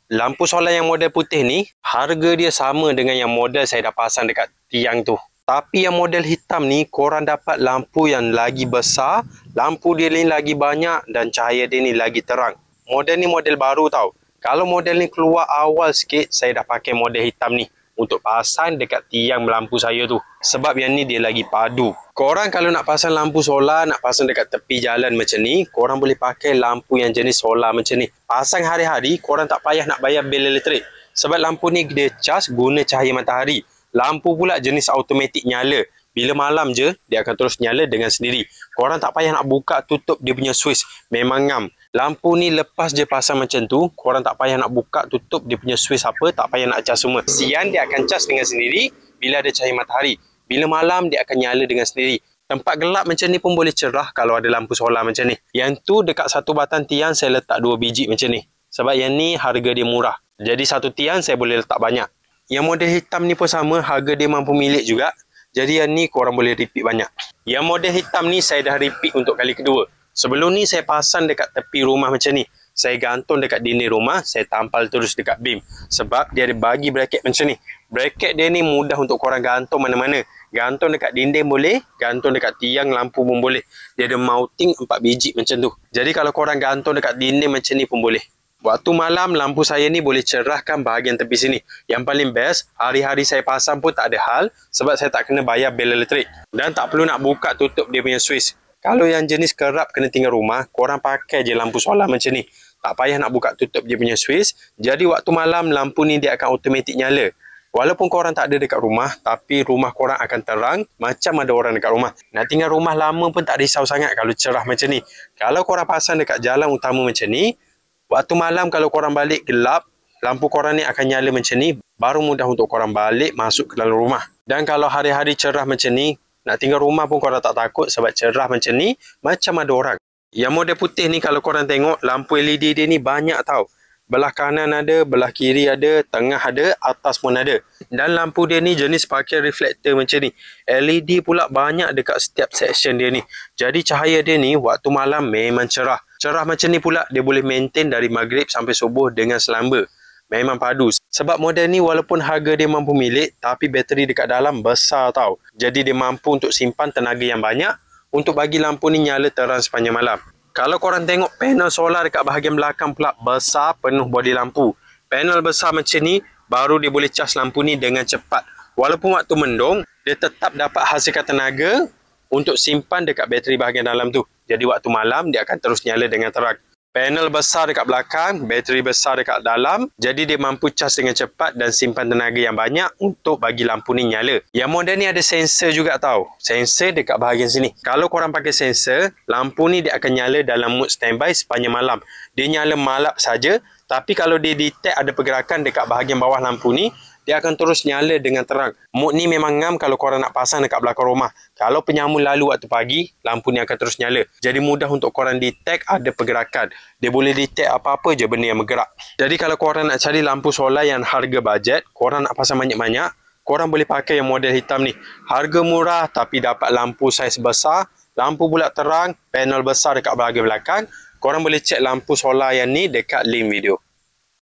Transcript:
Lampu solar yang model putih ni, harga dia sama dengan yang model saya dah pasang dekat tiang tu. Tapi yang model hitam ni, korang dapat lampu yang lagi besar, lampu dia ni lagi banyak dan cahaya dia ni lagi terang. Model ni model baru tau. Kalau model ni keluar awal sikit, saya dah pakai model hitam ni untuk pasang dekat tiang lampu saya tu. Sebab yang ni dia lagi padu. Korang kalau nak pasang lampu solar, nak pasang dekat tepi jalan macam ni, korang boleh pakai lampu yang jenis solar macam ni. Pasang hari-hari, korang tak payah nak bayar bil elektrik. Sebab lampu ni dia cas guna cahaya matahari. Lampu pula jenis automatik nyala. Bila malam je, dia akan terus nyala dengan sendiri. Korang tak payah nak buka tutup dia punya switch. Memang ngam. Lampu ni lepas je pasang macam tu, korang tak payah nak buka tutup dia punya switch apa, tak payah nak cas semua. Siang dia akan cas dengan sendiri bila ada cahaya matahari. Bila malam dia akan nyala dengan sendiri. Tempat gelap macam ni pun boleh cerah kalau ada lampu solar macam ni. Yang tu dekat satu batang tiang saya letak 2 biji macam ni. Sebab yang ni harga dia murah. Jadi satu tiang saya boleh letak banyak. Yang model hitam ni pun sama, harga dia mampu milik juga. Jadi yang ni korang boleh repeat banyak. Yang model hitam ni saya dah repeat untuk kali kedua. Sebelum ni saya pasang dekat tepi rumah macam ni. Saya gantung dekat dinding rumah, saya tampal terus dekat beam. Sebab dia ada bagi bracket macam ni. Bracket dia ni mudah untuk korang gantung mana-mana. Gantung dekat dinding boleh, gantung dekat tiang lampu pun boleh. Dia ada mounting 4 biji macam tu. Jadi kalau korang gantung dekat dinding macam ni pun boleh. Waktu malam, lampu saya ni boleh cerahkan bahagian tepi sini. Yang paling best, hari-hari saya pasang pun tak ada hal sebab saya tak kena bayar bil elektrik. Dan tak perlu nak buka tutup dia punya switch. Kalau yang jenis kerap kena tinggal rumah, korang pakai je lampu solar macam ni. Tak payah nak buka tutup dia punya switch. Jadi waktu malam, lampu ni dia akan automatik nyala. Walaupun korang tak ada dekat rumah, tapi rumah korang akan terang macam ada orang dekat rumah. Nak tinggal rumah lama pun tak risau sangat kalau cerah macam ni. Kalau korang pasang dekat jalan utama macam ni, waktu malam kalau korang balik gelap, lampu korang ni akan nyala macam ni, baru mudah untuk korang balik masuk ke dalam rumah. Dan kalau hari-hari cerah macam ni, nak tinggal rumah pun korang tak takut sebab cerah macam ni, macam ada orang. Yang model putih ni kalau korang tengok, lampu LED dia ni banyak tau. Belah kanan ada, belah kiri ada, tengah ada, atas pun ada. Dan lampu dia ni jenis pakai reflektor macam ni. LED pula banyak dekat setiap section dia ni. Jadi cahaya dia ni waktu malam memang cerah. Cerah macam ni pula dia boleh maintain dari maghrib sampai subuh dengan selamba. Memang padu. Sebab model ni walaupun harga dia mampu milik, tapi bateri dekat dalam besar tau. Jadi dia mampu untuk simpan tenaga yang banyak untuk bagi lampu ni nyala terang sepanjang malam. Kalau korang tengok panel solar dekat bahagian belakang pula besar penuh bodi lampu. Panel besar macam ni baru dia boleh cas lampu ni dengan cepat. Walaupun waktu mendung, dia tetap dapat hasilkan tenaga untuk simpan dekat bateri bahagian dalam tu. Jadi waktu malam dia akan terus nyala dengan terang. Panel besar dekat belakang, bateri besar dekat dalam. Jadi dia mampu cas dengan cepat dan simpan tenaga yang banyak untuk bagi lampu ni nyala. Yang model ni ada sensor juga tau. Sensor dekat bahagian sini. Kalau korang pakai sensor, lampu ni dia akan nyala dalam mood standby sepanjang malam. Dia nyala malap saja. Tapi kalau dia detect ada pergerakan dekat bahagian bawah lampu ni, dia akan terus nyala dengan terang. Mood ni memang ngam kalau korang nak pasang dekat belakang rumah. Kalau penyamun lalu waktu pagi, lampu ni akan terus nyala. Jadi mudah untuk korang detect ada pergerakan. Dia boleh detect apa-apa je benda yang bergerak. Jadi kalau korang nak cari lampu solar yang harga bajet, korang nak pasang banyak-banyak, korang boleh pakai yang model hitam ni. Harga murah tapi dapat lampu saiz besar, lampu pula terang, panel besar dekat bahagian belakang. Korang boleh cek lampu solar yang ni dekat link video.